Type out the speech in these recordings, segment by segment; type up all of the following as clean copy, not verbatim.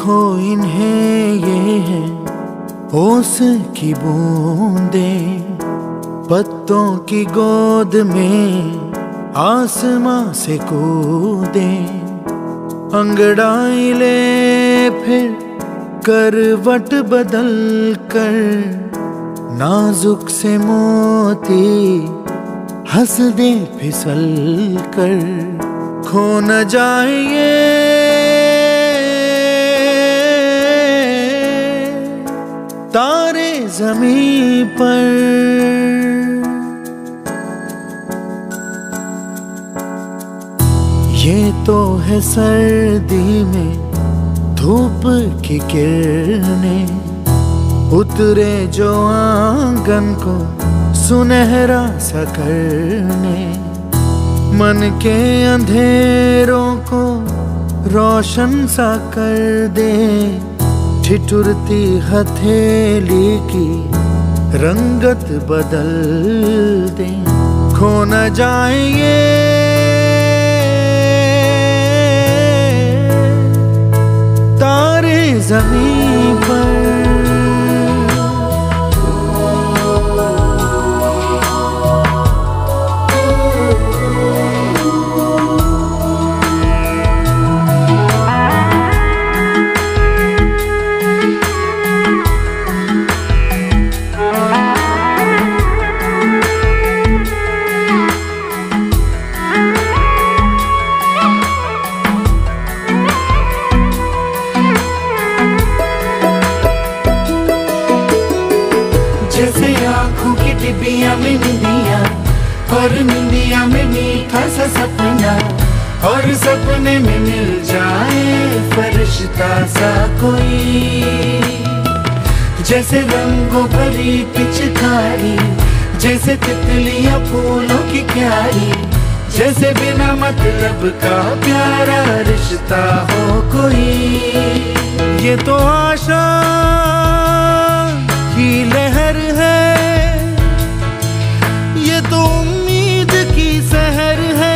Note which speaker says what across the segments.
Speaker 1: देखो इन्हें ये है ओस की बूंदें, पत्तों की गोद में आसमां से कूदे। अंगड़ाई ले फिर करवट बदल कर, नाजुक से मोती हंस दे फिसल कर। खो न जाए ये तारे ज़मीं पर। ये तो है सर्दी में धूप की किरणें, उतरे जो आंगन को सुनहरा सा करने। मन के अंधेरों को रोशन सा कर दे, ठिठुरती हथेली की रंगत बदल दे। खो न जाए ये तारे ज़मीं पर।
Speaker 2: जैसे आँखों की डिबिया में निंदिया, और निंदिया में मीठा सा सपना, और सपने में मिल जाए फरिश्ता सा कोई। जैसे रंगों भरी पिचकारी, जैसे तितलियां फूलों की क्यारी, जैसे बिना मतलब का प्यारा रिश्ता हो कोई।
Speaker 1: ये तो आशा की लहर है, ये तो उम्मीद की सहर है,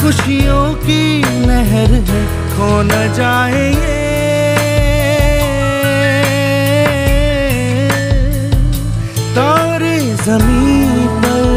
Speaker 1: खुशियों की लहर है। खो न जाए ये तारे ज़मीं पर।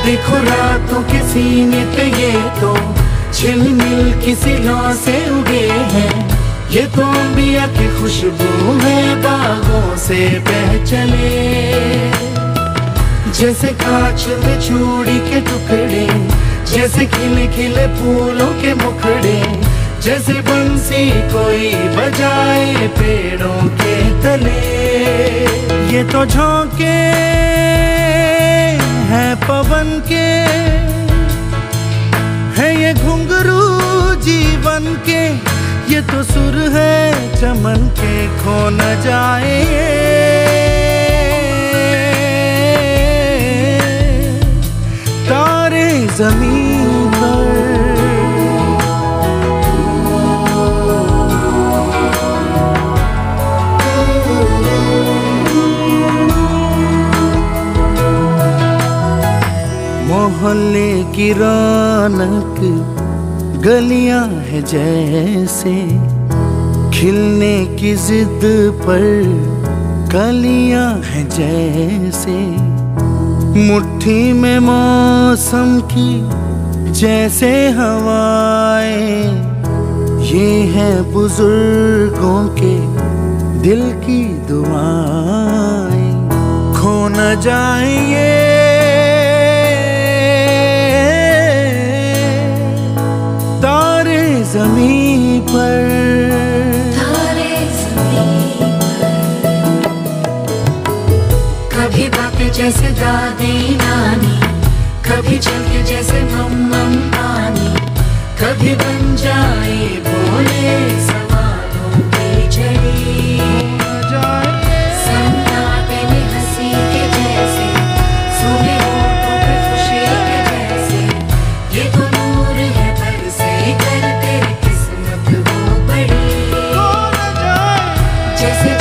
Speaker 2: देखो रातों के सीने पे ये तो झिलमिल किसी लौ से उगे हैं। ये तो अंबिया की खुशबू है बागों से बह चले। जैसे कांच में चूड़ी के टुकड़े, जैसे खिले खिले फूलों के मुखड़े, जैसे बंसी कोई बजाए पेड़ों के तले।
Speaker 1: ये तो झोंके है पवन के, है ये घुंघरू जीवन के, ये तो सुर है चमन के। खो न जाए तारे ज़मीं पर। मोहल्ले की रौनक गलियां है जैसे, खिलने की जिद पर कलियां है जैसे। मुट्ठी में मौसम की जैसे हवाएं, ये है बुजुर्गों के दिल की दुआएं। खो न जाए ये ज़मीं पर।
Speaker 2: तारे ज़मीं पर। कभी बातें जैसे दादी नानी, कभी छलके जैसे मम्मम पानी, कभी बन जाए बोले सवालों की झड़ी। सन्नाटे में हंसी के जैसे, सूखे होठों पे खुशी के जैसे, ये तो नूर है बरसे कर तेरी किस्मत वो बड़ी। जैसे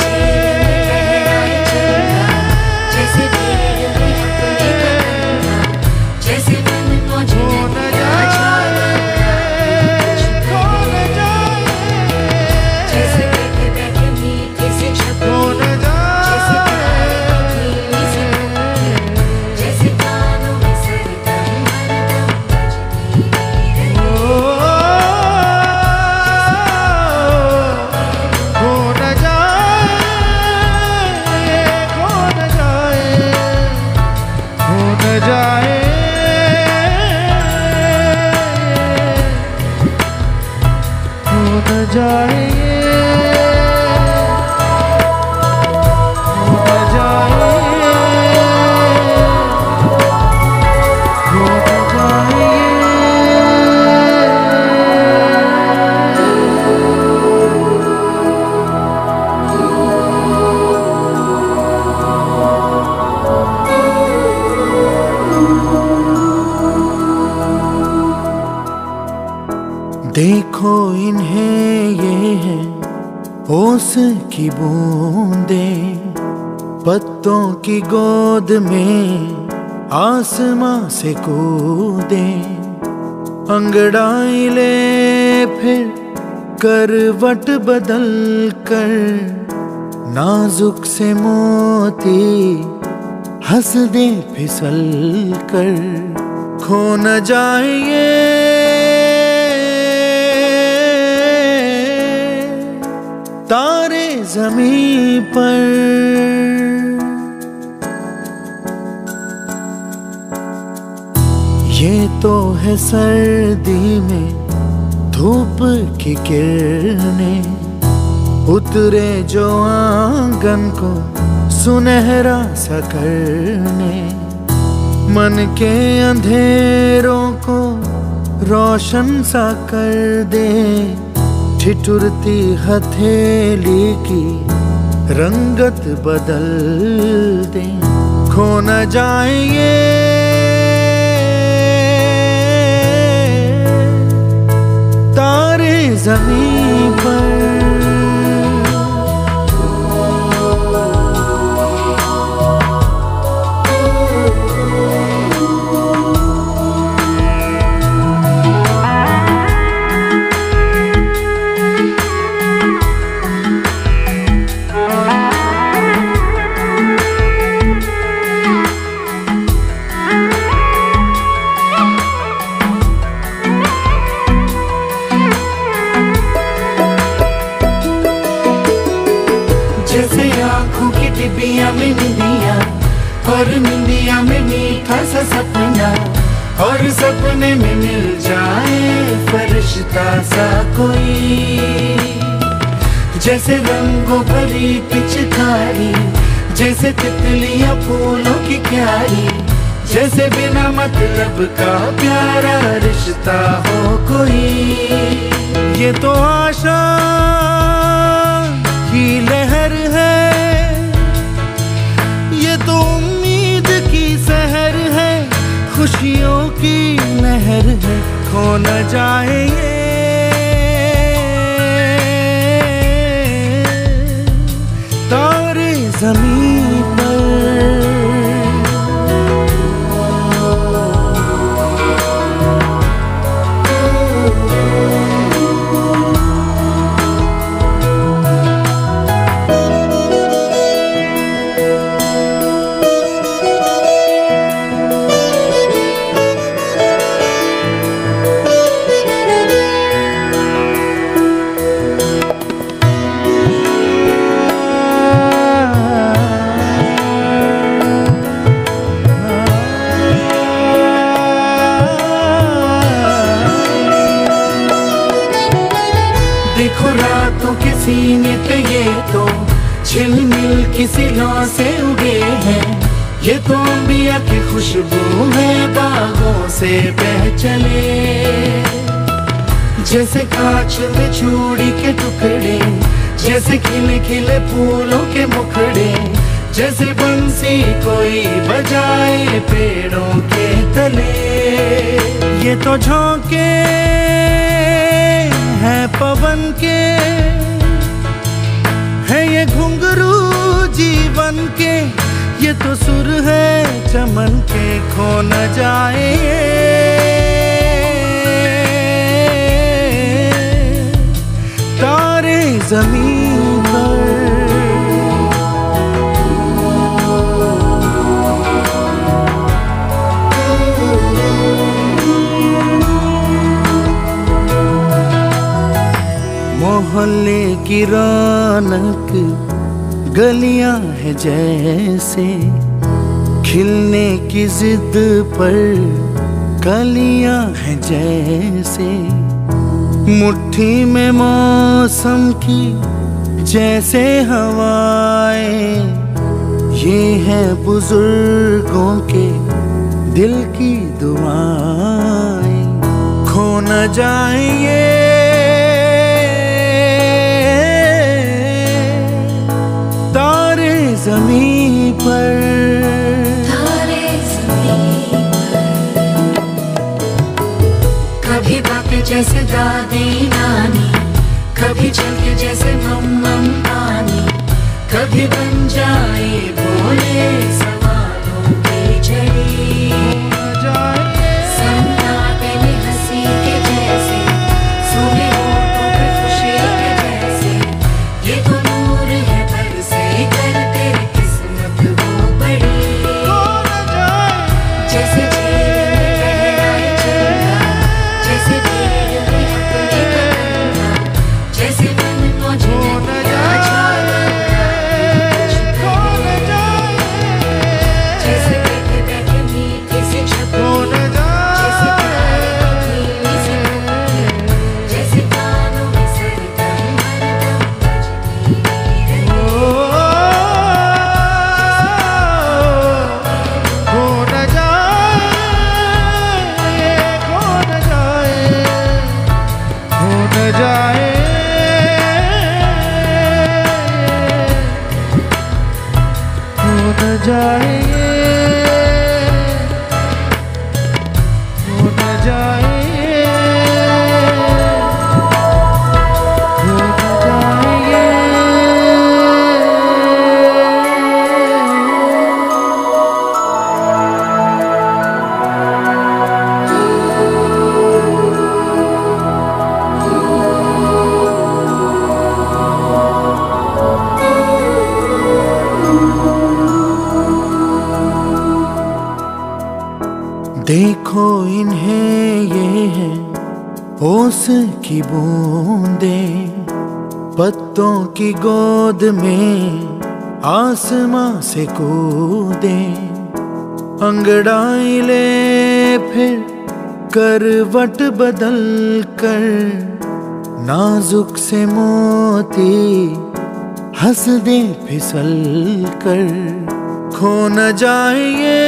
Speaker 1: देखो इन्हें ये है ओस की बूंदें, पत्तों की गोद में आसमां से कूदे, अंगड़ाई ले फिर करवट बदल कर, नाजुक से मोती हंस दे फिसल कर, खो न जाए ये तारे ज़मीं पर। ये तो है सर्दी में धूप की किरणें, उतरे जो आंगन को सुनहरा सा करने, मन के अंधेरों को रोशन सा कर दे, ठिठुरती हथेली की रंगत बदल दे, खो न जाए ये तारे ज़मीं पर।
Speaker 2: जैसे आँखों की डिबिया में निंदिया, और निंदिया में मीठा सा सपना, और सपने में मिल जाए फरिश्ता सा कोई। जैसे रंगों भरी पिचकारी, जैसे तितलियां फूलों की क्यारी, जैसे बिना मतलब का प्यारा रिश्ता हो कोई।
Speaker 1: ये तो आशा की लहर है, ये तो उम्मीद की सहर है, खुशियों की लहर है, खो न जाए ये तारे ज़मीं पर।
Speaker 2: देखो रातों के सीने पे ये तो झिलमिल किसी लौ से उगे हैं, ये तो अंबिया की खुशबू है बागों से बह चले। जैसे कांच में चूड़ी के टुकड़े, जैसे खिले खिले फूलों के मुखड़े, जैसे बंसी कोई बजाए पेड़ों के तले।
Speaker 1: ये तो झोंके हैं पवन के, है ये घुंघरू जीवन के, ये तो सुर है चमन के, खो न जाए तारे ज़मीन पर। मोहल्ले की रौनक गलियां है जैसे, खिलने की जिद पर कलियां है जैसे, मुट्ठी में मौसम की जैसे हवाएं, ये है बुजुर्गों के दिल की दुआएं। खो न जाए ये तारे ज़मीं पर,
Speaker 3: तारे ज़मीं पर। कभी बातें जैसे दादी नानी, कभी चलके जैसे मम्मम पानी, कभी बन जाए बोले सवालों की झड़ी। सन्नाटे में हंसी के जैसे, सुने होठों पे खुशी के जैसे, ये तो नूर है बरसे कर तेरी किस्मत वो बड़ी। जैसे झील में लहराए चंदा, जैसे भीड़ में अपने कदम, जैसे मन मौज में जैसे बैठे बैठे मीठी सी छपरी, जैसे प्यारे धीमी सी धड़कन, जैसे कानों में सरगम हरदम बजती रहे।
Speaker 1: खो न जाए, खो न जाए, खो न जाए, खो न जाए, खो न जाए। देखो इन्हें ये है ओस की बूंदें, पत्तों की गोद में आसमां से कूदे, अंगड़ाई ले फिर करवट बदल कर, नाजुक से मोती हंस दे फिसल कर। खो न जाए ये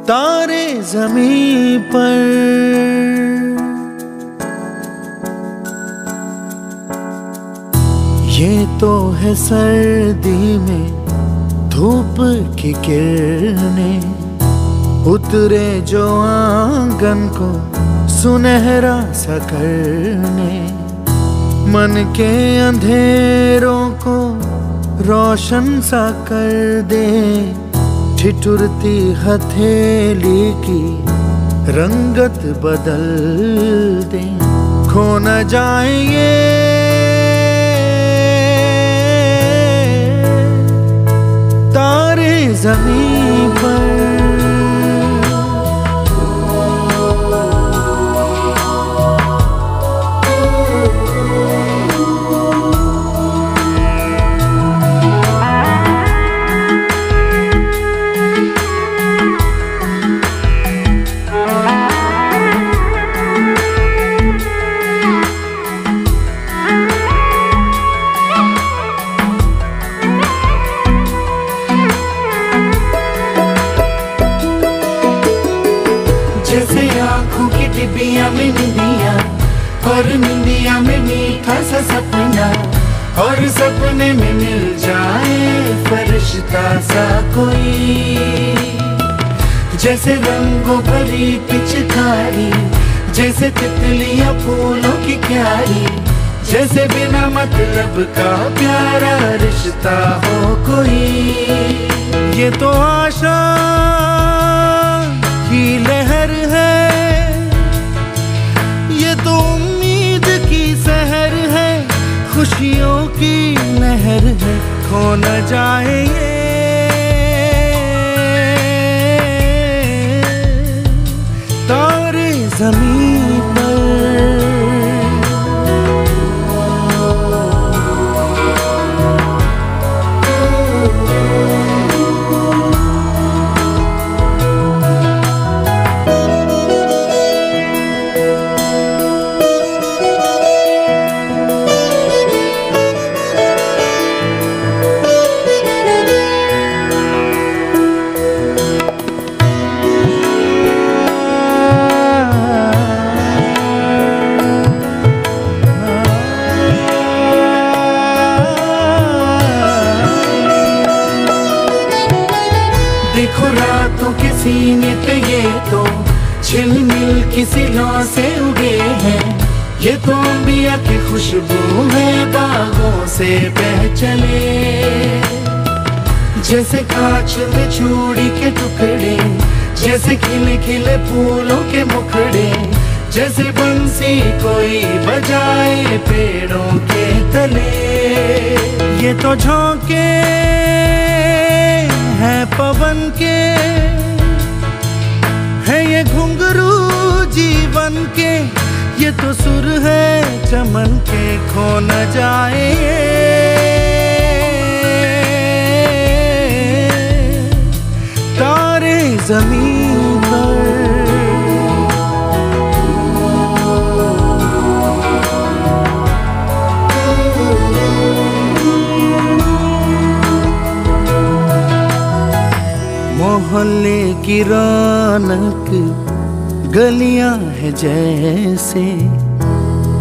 Speaker 1: तारे ज़मीं पर। ये तो है सर्दी में धूप की किरणें, उतरे जो आंगन को सुनहरा सा करने, मन के अंधेरों को रोशन सा कर दे, ठिठुरती हथेली की रंगत बदल दे। खो न जाए ये तारे ज़मीं पर।
Speaker 2: और निंदिया में मीठा सा सपना, और सपने में मिल जाए फरिश्ता सा कोई। जैसे रंगों भरी पिचकारी, जैसे तितलियां फूलों की क्यारी, जैसे बिना मतलब का प्यारा रिश्ता हो कोई।
Speaker 1: ये तो आशा की लहर है, ये तो उम्मीद की सहर है, खुशियों की लहर है, खो न जाए ये तारे ज़मीं पर।
Speaker 2: देखो रातों के सीने पे ये तो झिलमिल किसी लौ से उगे हैं, ये तो अंबिया की खुशबू है बागों से बह चले। जैसे कांच में चूड़ी के टुकड़े, जैसे खिले खिले फूलों के मुखड़े, जैसे बंसी कोई बजाए पेड़ों के तले।
Speaker 1: ये तो झोंके है पवन के, है ये घुंघरू जीवन के, ये तो सुर है चमन के, खो न जाए तारे ज़मीं पर। मोहल्ले की रौनक गलियां है जैसे,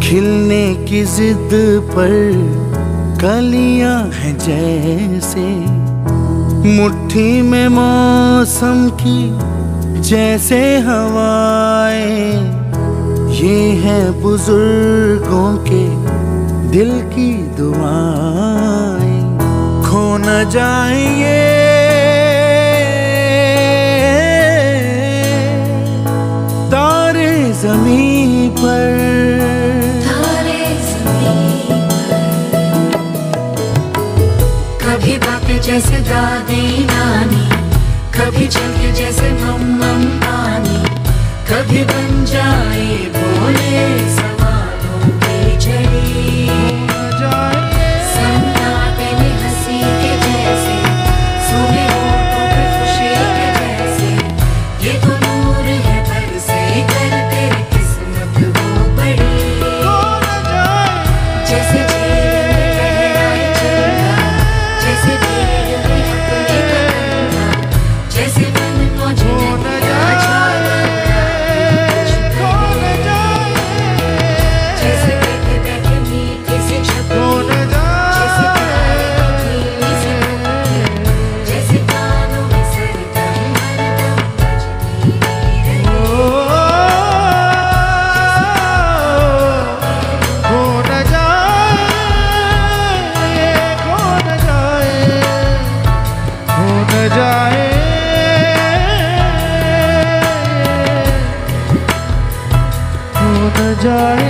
Speaker 1: खिलने की जिद पर कलियां है जैसे, मुट्ठी में मौसम की जैसे हवाएं, ये है बुजुर्गों के दिल की दुआएं, खो न जाए ये ज़मीं पर।
Speaker 3: तारे ज़मीं पर। कभी बातें जैसे दादी नानी, कभी चलके जैसे मम्मम पानी, कभी बन जाए बोले सवालों की झड़ी। सन्नाटे में हंसी के जैसे, सुने होठों पे खुशी के जैसे, ये तो नूर है बरसे कर तेरी किस्मत वो बड़ी। जैसे झील में गहराई चलना, जैसे भीड़ में अपने करना, जैसे मन मौज नदियाँ झालना, जैसे बैठे बैठे मीठी सी छपरी, जैसे प्यारी धीमी सी पत्ती, जैसे कानों में सरगम हरदम बजती रहे।
Speaker 1: खो न जाए, खो न जाए, खो न जाए, खो न जाए।